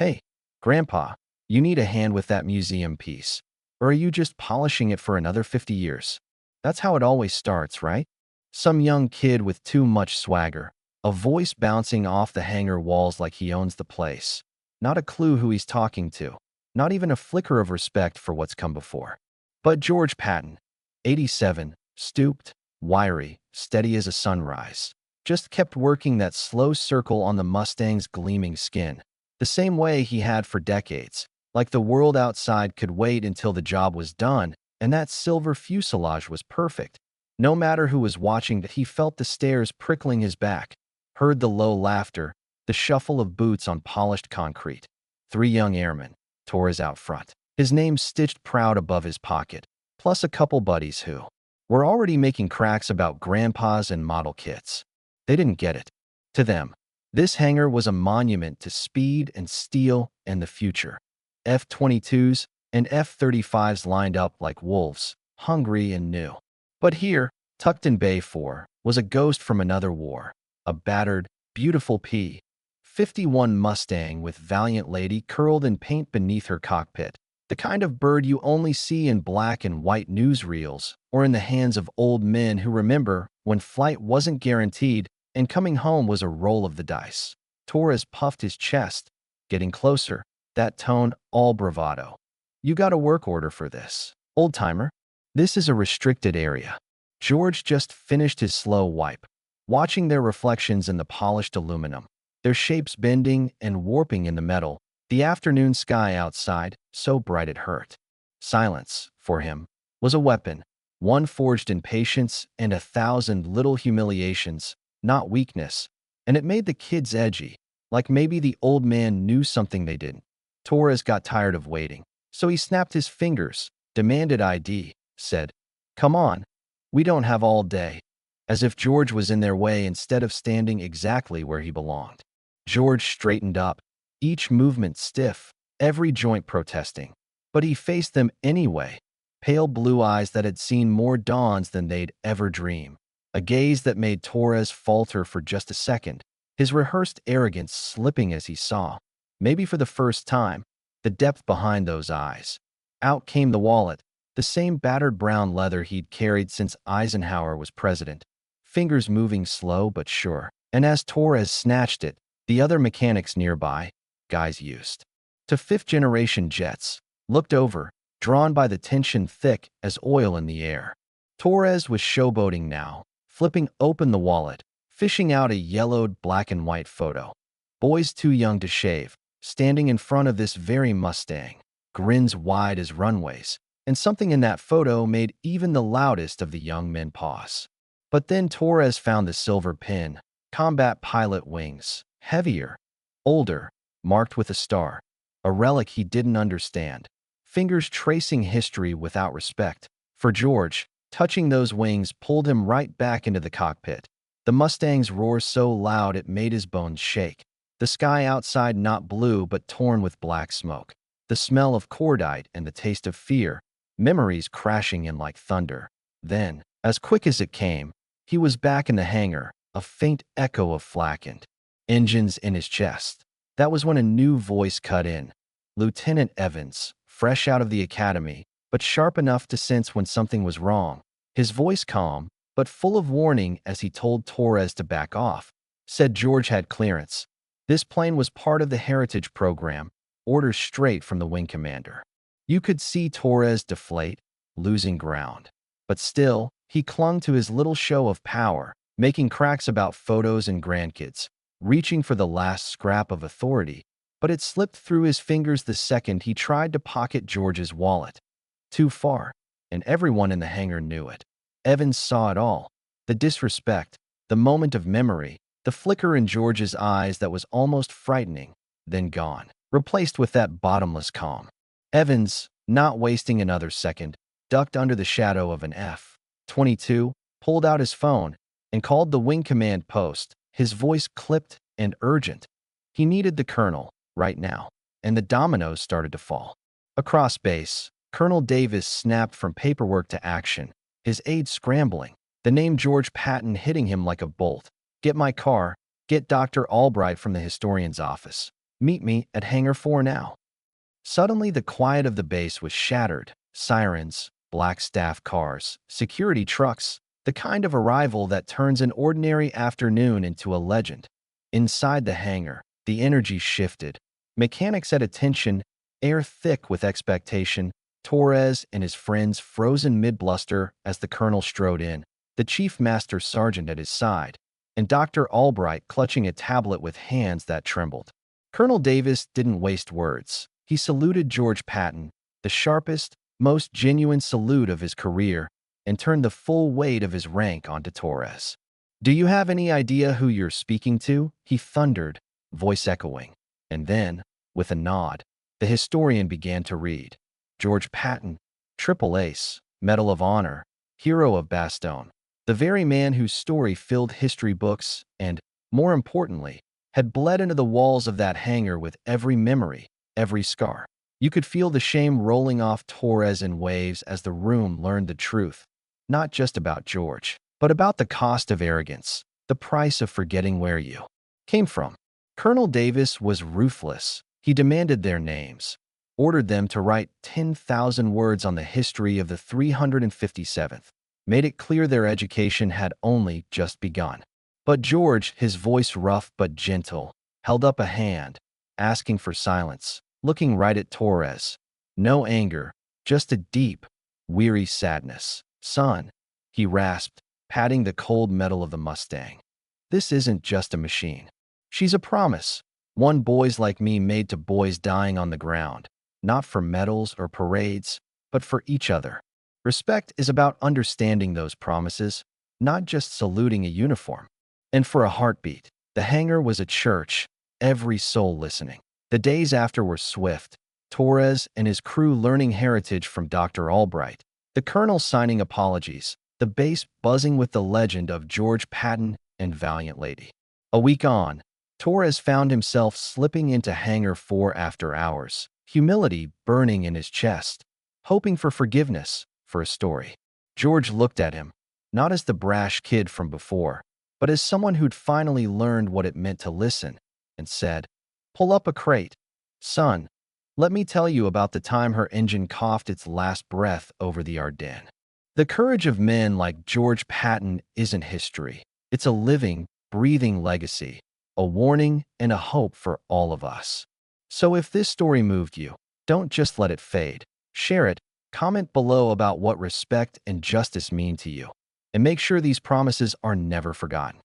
Hey, Grandpa, you need a hand with that museum piece. Or are you just polishing it for another 50 years? That's how it always starts, right? Some young kid with too much swagger, a voice bouncing off the hangar walls like he owns the place. Not a clue who he's talking to, not even a flicker of respect for what's come before. But George Patton, 87, stooped, wiry, steady as a sunrise, just kept working that slow circle on the Mustang's gleaming skin, the same way he had for decades, like the world outside could wait until the job was done and that silver fuselage was perfect. No matter who was watching, that he felt the stares prickling his back, heard the low laughter, the shuffle of boots on polished concrete. 3 young airmen, Torres out front, his name stitched proud above his pocket, plus a couple buddies who were already making cracks about grandpas and model kits. They didn't get it. To them, this hangar was a monument to speed and steel and the future. F-22s and F-35s lined up like wolves, hungry and new. But here, tucked in Bay 4, was a ghost from another war, a battered, beautiful P-51 Mustang with valiant lady curled in paint beneath her cockpit, the kind of bird you only see in black and white newsreels or in the hands of old men who remember when flight wasn't guaranteed and coming home was a roll of the dice. Torres puffed his chest, getting closer, that tone all bravado. You got a work order for this, old-timer? This is a restricted area. George just finished his slow wipe, watching their reflections in the polished aluminum, their shapes bending and warping in the metal, the afternoon sky outside, so bright it hurt. Silence, for him, was a weapon, one forged in patience and 1,000 little humiliations, not weakness, and it made the kids edgy, like maybe the old man knew something they didn't. Torres got tired of waiting, so he snapped his fingers, demanded ID, said, "Come on, we don't have all day," as if George was in their way instead of standing exactly where he belonged. George straightened up, each movement stiff, every joint protesting. But he faced them anyway, pale blue eyes that had seen more dawns than they'd ever dream, a gaze that made Torres falter for just a second, his rehearsed arrogance slipping as he saw, maybe for the first time, the depth behind those eyes. Out came the wallet, the same battered brown leather he'd carried since Eisenhower was president, fingers moving slow but sure. And as Torres snatched it, the other mechanics nearby, guys used to fifth-generation jets, looked over, drawn by the tension thick as oil in the air. Torres was showboating now, flipping open the wallet, fishing out a yellowed black and white photo. Boys too young to shave, standing in front of this very Mustang, grins wide as runways, and something in that photo made even the loudest of the young men pause. But then Torres found the silver pin, combat pilot wings, heavier, older, marked with a star, a relic he didn't understand, fingers tracing history without respect. For George, touching those wings pulled him right back into the cockpit. The Mustang's roar so loud it made his bones shake. The sky outside not blue but torn with black smoke. The smell of cordite and the taste of fear, memories crashing in like thunder. Then, as quick as it came, he was back in the hangar, a faint echo of blackened engines in his chest. That was when a new voice cut in. Lieutenant Evans, fresh out of the academy, but sharp enough to sense when something was wrong. His voice calm, but full of warning as he told Torres to back off, said George had clearance. This plane was part of the Heritage program, orders straight from the wing commander. You could see Torres deflate, losing ground. But still, he clung to his little show of power, making cracks about photos and grandkids, reaching for the last scrap of authority, but it slipped through his fingers the second he tried to pocket George's wallet. Too far, and everyone in the hangar knew it. Evans saw it all, the disrespect, the moment of memory, the flicker in George's eyes that was almost frightening, then gone, replaced with that bottomless calm. Evans, not wasting another second, ducked under the shadow of an F-22, pulled out his phone, and called the wing command post, his voice clipped and urgent. He needed the colonel, right now, and the dominoes started to fall. Across base, Colonel Davis snapped from paperwork to action, his aide scrambling, the name George Patton hitting him like a bolt. "Get my car, get Dr. Albright from the historian's office." Meet me at Hangar 4 now." Suddenly, the quiet of the base was shattered. Sirens, black staff cars, security trucks, the kind of arrival that turns an ordinary afternoon into a legend. Inside the hangar, the energy shifted. Mechanics at attention, air thick with expectation, Torres and his friends frozen mid-bluster as the colonel strode in, the chief master sergeant at his side, and Dr. Albright clutching a tablet with hands that trembled. Colonel Davis didn't waste words. He saluted George Patton, the sharpest, most genuine salute of his career, and turned the full weight of his rank onto Torres. "Do you have any idea who you're speaking to?" he thundered, voice echoing. And then, with a nod, the historian began to read. George Patton, Triple Ace, Medal of Honor, Hero of Bastogne, the very man whose story filled history books and, more importantly, had bled into the walls of that hangar with every memory, every scar. You could feel the shame rolling off Torres in waves as the room learned the truth, not just about George, but about the cost of arrogance, the price of forgetting where you came from. Colonel Davis was ruthless. He demanded their names, ordered them to write 10,000 words on the history of the 357th, made it clear their education had only just begun. But George, his voice rough but gentle, held up a hand, asking for silence, looking right at Torres. No anger, just a deep, weary sadness. "Son," he rasped, patting the cold metal of the Mustang. "This isn't just a machine. She's a promise. One boys like me made to boys dying on the ground, not for medals or parades, but for each other. Respect is about understanding those promises, not just saluting a uniform." And for a heartbeat, the hangar was a church, every soul listening. The days after were swift, Torres and his crew learning heritage from Dr. Albright, the colonel signing apologies, the base buzzing with the legend of George Patton and Valiant Lady. A week on, Torres found himself slipping into Hangar 4 after hours, humility burning in his chest, hoping for forgiveness, for a story. George looked at him, not as the brash kid from before, but as someone who'd finally learned what it meant to listen, and said, "Pull up a crate. Son, let me tell you about the time her engine coughed its last breath over the Ardennes." The courage of men like George Patton isn't history. It's a living, breathing legacy, a warning and a hope for all of us. So if this story moved you, don't just let it fade. Share it, comment below about what respect and justice mean to you, and make sure these promises are never forgotten.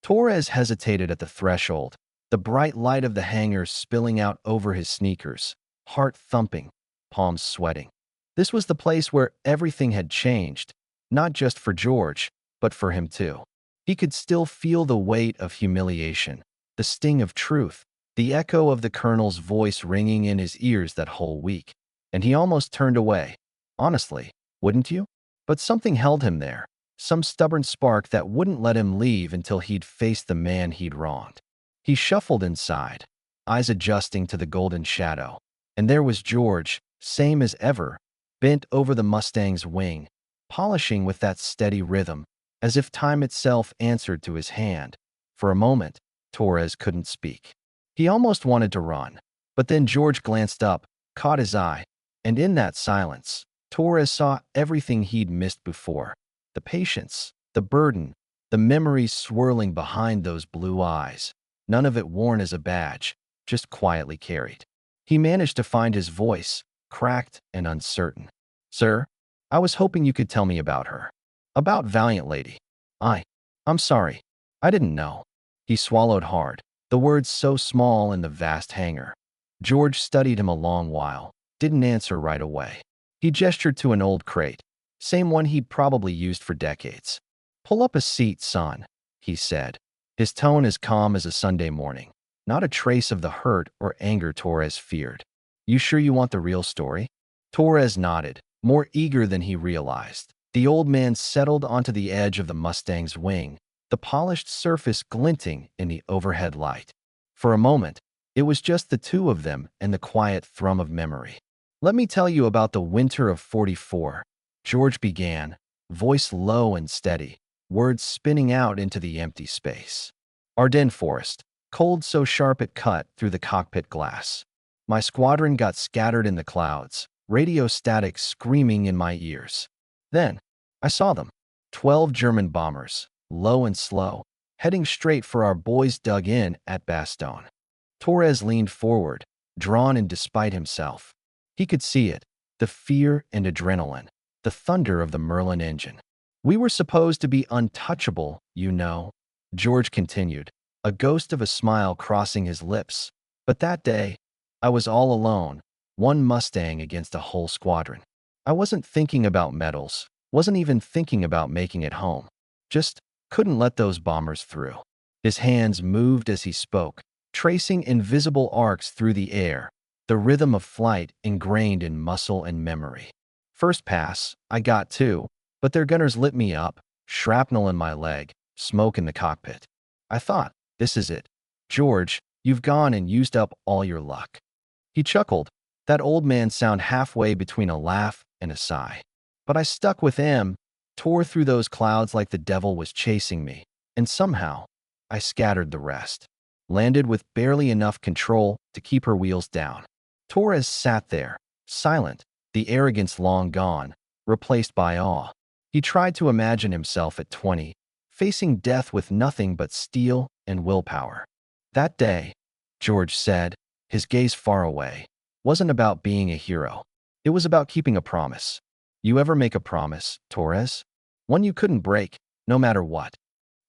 Torres hesitated at the threshold, the bright light of the hangar spilling out over his sneakers, heart thumping, palms sweating. This was the place where everything had changed, not just for George, but for him too. He could still feel the weight of humiliation, the sting of truth, the echo of the colonel's voice ringing in his ears that whole week. And he almost turned away. Honestly, wouldn't you? But something held him there, some stubborn spark that wouldn't let him leave until he'd faced the man he'd wronged. He shuffled inside, eyes adjusting to the golden shadow. And there was George, same as ever, bent over the Mustang's wing, polishing with that steady rhythm, as if time itself answered to his hand. For a moment, Torres couldn't speak. He almost wanted to run, but then George glanced up, caught his eye, and in that silence, Torres saw everything he'd missed before. The patience, the burden, the memories swirling behind those blue eyes, none of it worn as a badge, just quietly carried. He managed to find his voice, cracked and uncertain. "Sir, I was hoping you could tell me about her. About Valiant Lady. I'm sorry. I didn't know." He swallowed hard, the words so small in the vast hangar. George studied him a long while, didn't answer right away. He gestured to an old crate, same one he'd probably used for decades. "Pull up a seat, son," he said, his tone as calm as a Sunday morning, not a trace of the hurt or anger Torres feared. "You sure you want the real story?" Torres nodded, more eager than he realized. The old man settled onto the edge of the Mustang's wing, the polished surface glinting in the overhead light. For a moment, it was just the two of them and the quiet thrum of memory. "Let me tell you about the winter of '44, George began, voice low and steady, words spinning out into the empty space. "Ardennes Forest. cold so sharp it cut through the cockpit glass. My squadron got scattered in the clouds, radio static screaming in my ears. Then, I saw them. 12 German bombers, low and slow, heading straight for our boys dug in at Bastogne. Torres leaned forward, drawn in despite himself. He could see it, the fear and adrenaline, the thunder of the Merlin engine. We were supposed to be untouchable, you know, George continued, a ghost of a smile crossing his lips. But that day, I was all alone, one Mustang against a whole squadron. I wasn't thinking about medals, wasn't even thinking about making it home. Just couldn't let those bombers through. His hands moved as he spoke, tracing invisible arcs through the air, the rhythm of flight ingrained in muscle and memory. First pass, I got two, but their gunners lit me up, shrapnel in my leg, smoke in the cockpit. I thought, this is it. George, you've gone and used up all your luck. He chuckled, that old man sound halfway between a laugh and a sigh. But I stuck with him, tore through those clouds like the devil was chasing me, and somehow, I scattered the rest. Landed with barely enough control to keep her wheels down. Torres sat there, silent, the arrogance long gone, replaced by awe. He tried to imagine himself at 20, facing death with nothing but steel and willpower. That day, George said, his gaze far away, wasn't about being a hero. It was about keeping a promise. You ever make a promise, Torres? One you couldn't break, no matter what.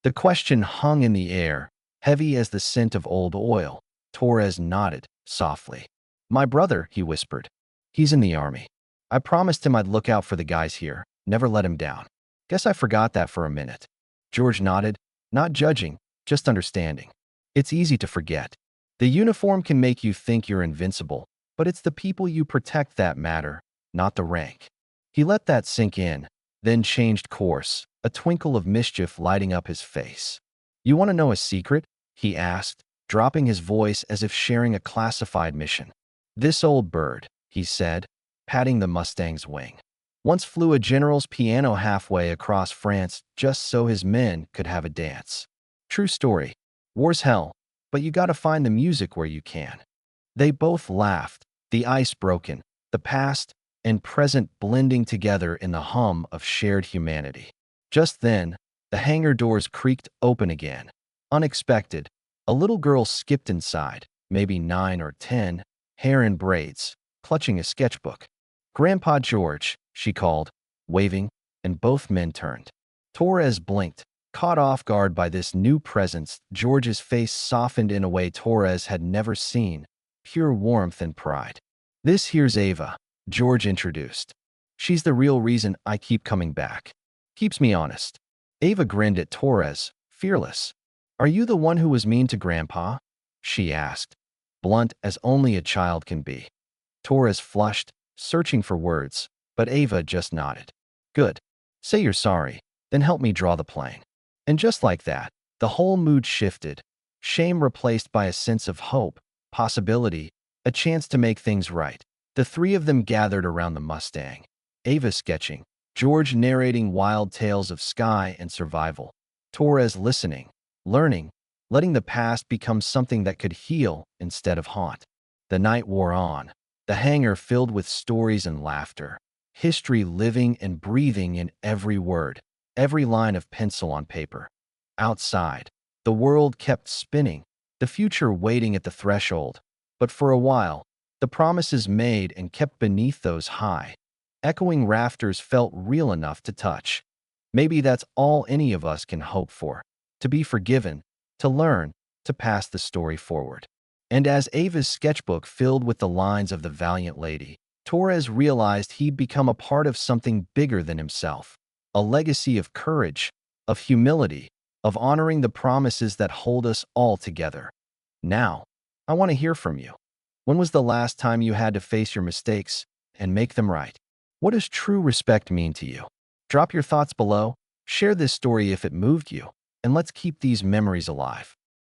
The question hung in the air, heavy as the scent of old oil. Torres nodded, softly. My brother, he whispered. He's in the army. I promised him I'd look out for the guys here, never let him down. Guess I forgot that for a minute. George nodded, not judging, just understanding. It's easy to forget. The uniform can make you think you're invincible, but it's the people you protect that matter, not the rank. He let that sink in, then changed course, a twinkle of mischief lighting up his face. You want to know a secret? He asked, dropping his voice as if sharing a classified mission. This old bird, he said, patting the Mustang's wing, once flew a general's piano halfway across France just so his men could have a dance. True story. War's hell, but you gotta find the music where you can. They both laughed, the ice broken, the past and present blending together in the hum of shared humanity. Just then, the hangar doors creaked open again. Unexpected, a little girl skipped inside, maybe 9 or 10, hair in braids, clutching a sketchbook. Grandpa George, she called, waving, and both men turned. Torres blinked, caught off guard by this new presence. George's face softened in a way Torres had never seen, pure warmth and pride. This here's Ava, George introduced. She's the real reason I keep coming back. Keeps me honest. Ava grinned at Torres, fearless. Are you the one who was mean to Grandpa? She asked, blunt as only a child can be. Torres flushed, searching for words, but Ava just nodded. Good. Say you're sorry, then help me draw the plane. And just like that, the whole mood shifted. Shame replaced by a sense of hope, possibility, a chance to make things right. The three of them gathered around the Mustang. Ava sketching, George narrating wild tales of sky and survival. Torres listening, learning, letting the past become something that could heal instead of haunt. The night wore on, the hangar filled with stories and laughter, history living and breathing in every word, every line of pencil on paper. Outside, the world kept spinning, the future waiting at the threshold. But for a while, the promises made and kept beneath those high, echoing rafters felt real enough to touch. Maybe that's all any of us can hope for, to be forgiven, to learn, to pass the story forward. And as Ava's sketchbook filled with the lines of the valiant lady, Torres realized he'd become a part of something bigger than himself, a legacy of courage, of humility, of honoring the promises that hold us all together. Now, I want to hear from you. When was the last time you had to face your mistakes and make them right? What does true respect mean to you? Drop your thoughts below, share this story if it moved you, and let's keep these memories alive.